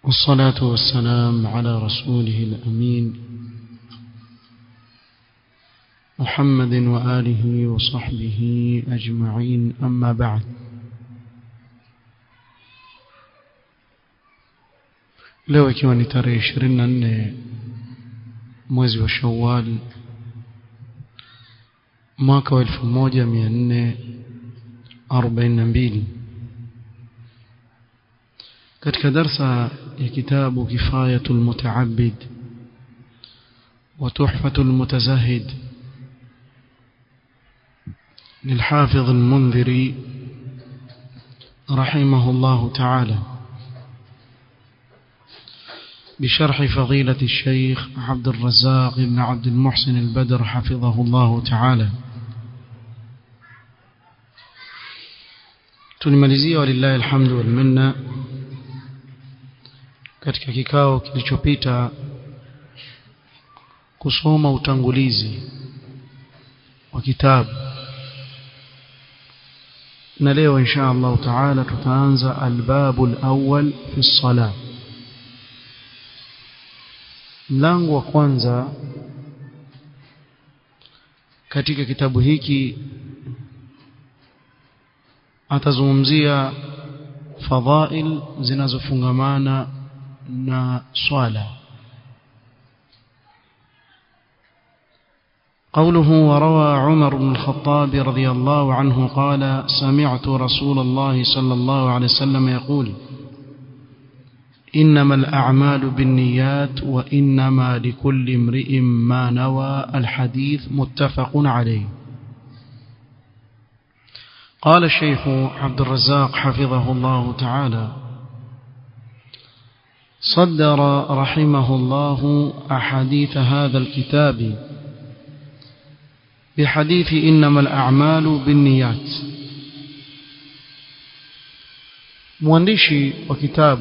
والصلاة والسلام على رسوله الأمين محمد وآله وصحبه أجمعين، أما بعد. leo ikiwa ni tarehe 24 mwezi wa Shawwal mwaka wa 1442, katika darsa ya kitabu Kifayatul Muta'abbid wa Tuhfatul Mutazahid للحافظ المنذري رحمه الله تعالى بشرح فضيلة الشيخ عبد الرزاق بن عبد المحسن البدر حفظه الله تعالى. tulimalizia walillahi alhamdu wal minna katika kikao kilichopita kusoma utangulizi wa kitabu, na leo insha Allah taala tutaanza albabul awwal fi as-salah. Mlango wa kwanza katika kitabu hiki atazungumzia fadhail zinazofungamana na swala. قوله: وروى عمر بن الخطاب رضي الله عنه قال: سمعت رسول الله صلى الله عليه وسلم يقول: إنما الأعمال بالنيات وإنما لكل امرئ ما نوى. الحديث متفق عليه. قال الشيخ عبد الرزاق حفظه الله تعالى: صدر رحمه الله أحاديث هذا الكتاب بحديث إنما الأعمال بالنيات. مؤلف وكتاب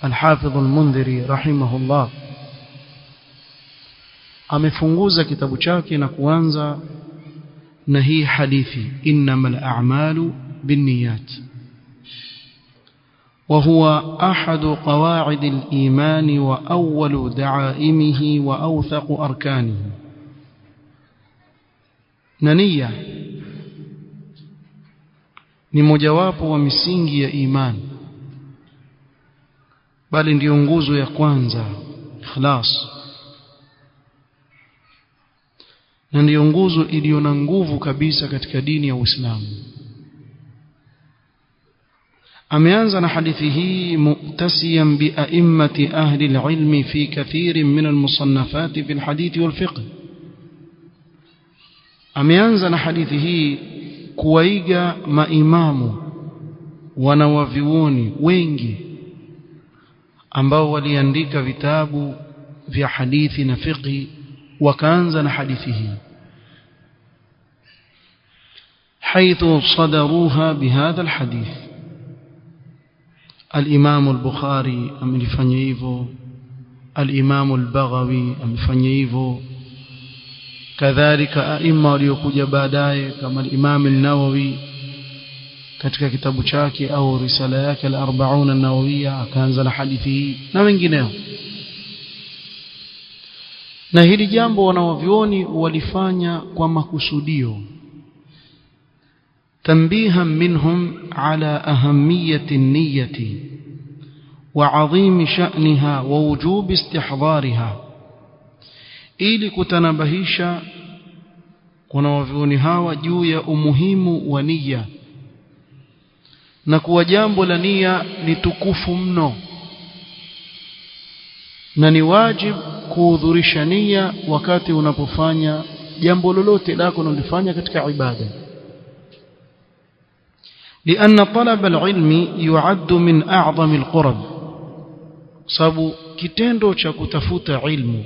الحافظ المنذري رحمه الله amefunguza kitabu chake na kuanza na hii hadithi innamal a'malu binniyat, وهو أحد قواعد الإيمان وأول دعائمه وأوثق أركانه. نية ni mojawapo wa misingi ya imani, bali ndio nguzo ya kwanza, ikhlas, na ndio nguzo iliyo na nguvu kabisa katika dini ya Uislamu. ameanza na hadithi hii muktasiyan bi a'immati ahli al-ilm fi kathir min al-musannafat fi al-hadith wal-fiqh. ameanza na hadithi hii kuwaiga maimamu wanawavioni wengi ambao waliandika vitabu vya hadithi na fiqh, wakaanza na hadithi hii حيث صدروها بهذا الحديث. الإمام البخاري amefanya hivyo, الإمام البغوي amefanya hivyo, kadhalika aima waliokuja baadaye kama al-Imam an-Nawawi katika kitabu chake au risala yake al-40 an-Nawawiyya akaanza na hadithi hii na wengineo. Na hili jambo wanawavioni walifanya kwa makusudio, tanbihan minhum ala ahamiyati an-niyyati wa 'azimi sha'niha wa wujub istihdariha, ili kutanabahisha wanawavioni hawa juu ya umuhimu wa niyya na kuwa jambo la nia ni tukufu mno na ni wajib kuhudhurisha nia wakati unapofanya jambo lolote lako unalofanya katika ibada. لأن طلب العلم يعد من أعظم القرب، sababu kitendo cha kutafuta ilmu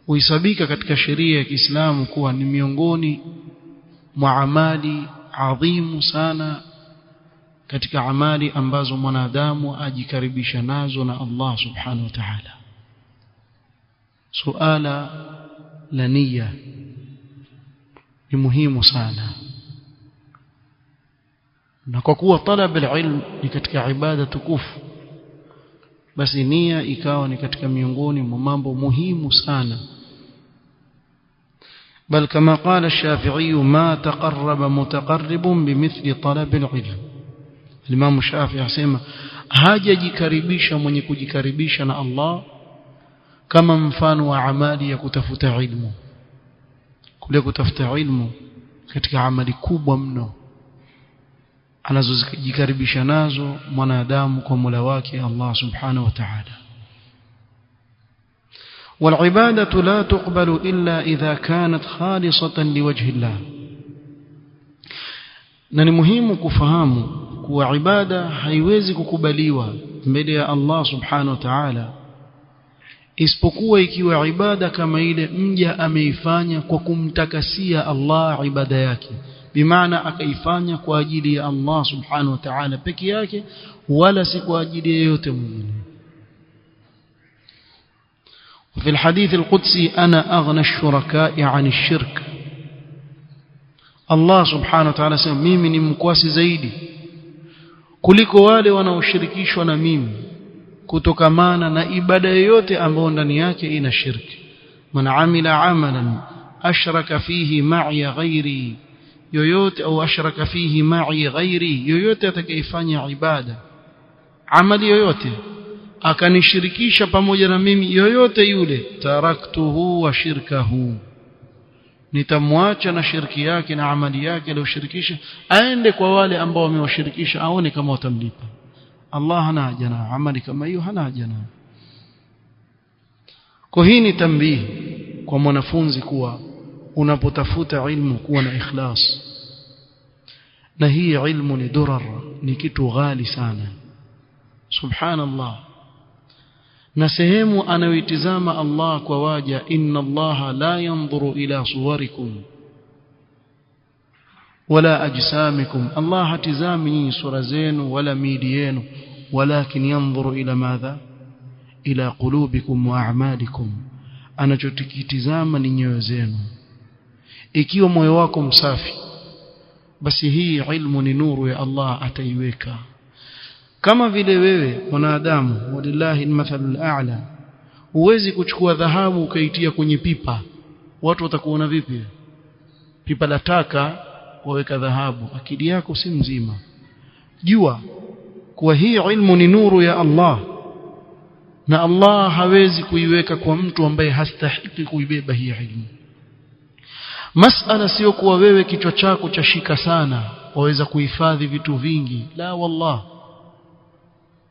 huisabika katika sheria ya Kiislamu kuwa ni miongoni mwa amali adhimu sana katika amali ambazo mwanadamu ajikaribisha nazo na Allah subhanahu wa ta'ala. Suala la niyya ni muhimu sana, na kwa kuwa talab alilm ni katika ibada tukufu, basi nia ikawa ni katika miongoni mwa mambo muhimu sana. بل كما قال الشافعي ما تقرب متقرب بمثل طلب العلم. الإمام الشافعي يسمى hajajikaribisha mwenye kujikaribisha na Allah kama mfano wa amali ya kutafuta ilmu. Kule kutafuta ilmu katika amali kubwa mno anazojikaribisha nazo mwanadamu kwa Mola wake Allah subhanahu wa ta'ala. والعبادة لا تقبل إلا إذا كانت خالصة لوجه الله. na ni muhimu kufahamu kuwa ibada haiwezi kukubaliwa mbele ya Allah subhanahu wa ta'ala isipokuwa ikiwa ibada kama ile mja ameifanya kwa kumtakasia Allah ibada yake, bimaana akaifanya kwa ajili ya Allah subhanahu wa ta'ala peke yake, wala si kwa ajili yeyote mwingine. وفي الحديث القدسي أنا أغنى الشركاء عن الشرك. Allah subhanahu wa ta'ala sema mimi ni mkwasi zaidi kuliko wale wanaoshirikishwa na mimi kutokamana na ibada yoyote ambayo ndani yake ina shirki. Man amila amalan ashraka fihi ma'i ghairi, yoyote au ashraka fihi ma'i ghairi, yoyote atakayefanya ibada amali yoyote akanishirikisha pamoja na mimi, yoyote yule, taraktuhu wa shirkahu, nitamwacha na shirki yake na amali yake aliyoshirikisha, aende kwa wale ambao wamewashirikisha, aone kama watamlipa. Allah hana haja na amali kama hiyo, hana haja na. Kwa hii ni tambihi kwa mwanafunzi kuwa unapotafuta ilmu kuwa na ikhlas, na hii ilmu ni durar, ni kitu ghali sana. Subhanallah. na sehemu anayoitizama Allah kwa waja, inna Allah la yanzuru ila suwarikum wala ajsamikum, Allah hatizami sura zenu wala miili yenu, walakin yanzuru ila madha, ila qulubikum wa a'malikum, anachotikitizama ni nyoyo zenu. Ikiwa moyo wako msafi, basi hii ilmu ni nuru ya Allah ataiweka. Kama vile wewe mwanadamu, walillahi almathalul a'la, huwezi kuchukua dhahabu ukaitia kwenye pipa, watu watakuona vipi? Pipa la taka waweka dhahabu, akili yako si mzima. Jua kuwa hii ilmu ni nuru ya Allah, na Allah hawezi kuiweka kwa mtu ambaye hastahiki kuibeba hii ilmu. Masala sio kuwa wewe kichwa chako chashika sana waweza kuhifadhi vitu vingi, la wallah.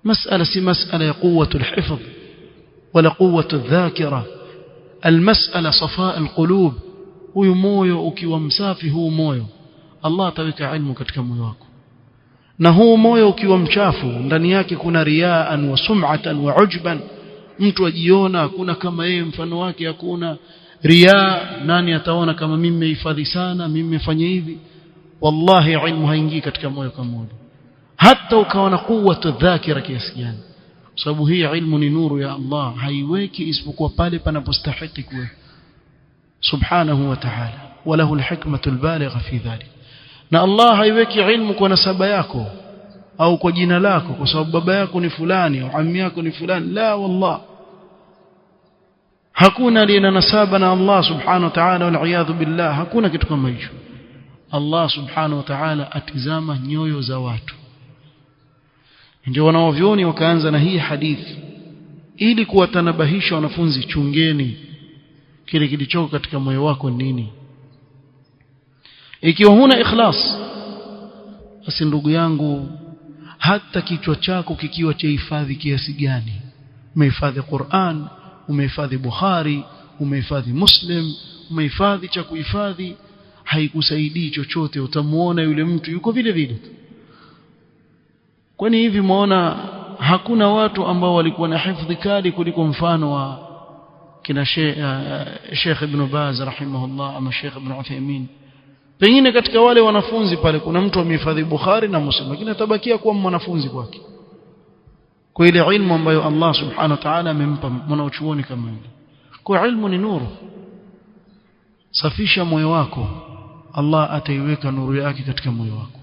مسألة سي مسألة قوة الحفظ ولا قوة الذاكرة. المسألة صفاء القلوب. huyu moyo ukiwa msafi, huu moyo Allah ataweka ilmu katika moyo wako, na huu moyo ukiwa mchafu, ndani yake kuna riaan wa sum'atan wa ujban, mtu ajiona hakuna kama yeye, mfano wake hakuna. Riaa, nani ataona kama mimi nimehifadhi sana, mimi nimefanya hivi? Wallahi ilmu haingii katika moyo kama huo, hata ukaona quwwatu dhakira kiasi gani, sababu hii ilmu ni nuru ya Allah, haiweki isipokuwa pale panapostahili kuwe subhanahu wa ta'ala, walahu alhikmatu albaligha fi dhalik. na Allah haiweki ilmu kwa nasaba yako au kwa jina lako, kwa sababu baba yako ni fulani au ammi yako ni fulani, la wallah. hakuna lina nasaba na Allah subhanahu wa ta'ala, wal iyadhu billah, hakuna kitu kama hicho. Allah subhanahu wa ta'ala atizama nyoyo za watu. Ndio wanaovioni wakaanza na hii hadithi ili kuwatanabahisha wanafunzi, chungeni kile kilichoko katika moyo wako nini. Ikiwa huna ikhlas, basi ndugu yangu, hata kichwa chako kikiwa cha hifadhi kiasi gani, umehifadhi Qur'an, umehifadhi Bukhari, umehifadhi Muslim, umehifadhi cha kuhifadhi, haikusaidii chochote. Utamuona yule mtu yuko vile vile. Kwani hivi muona hakuna watu ambao walikuwa na hifadhi kali kuliko mfano wa kina Sheikh Ibn Baz rahimahullah ama Sheikh Ibn Uthaymeen? Pengine katika wale wanafunzi pale kuna mtu amehifadhi Bukhari na Muslim, lakini atabakia kuwa mwanafunzi kwake kwa ile ilmu ambayo Allah subhanahu wa ta'ala amempa mwanachuoni kama yule. Kwa ilmu ni nuru. Safisha moyo wako, Allah ataiweka nuru yake katika moyo wako.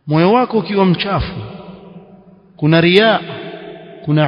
Moyo wako ukiwa mchafu, kuna riaa, kuna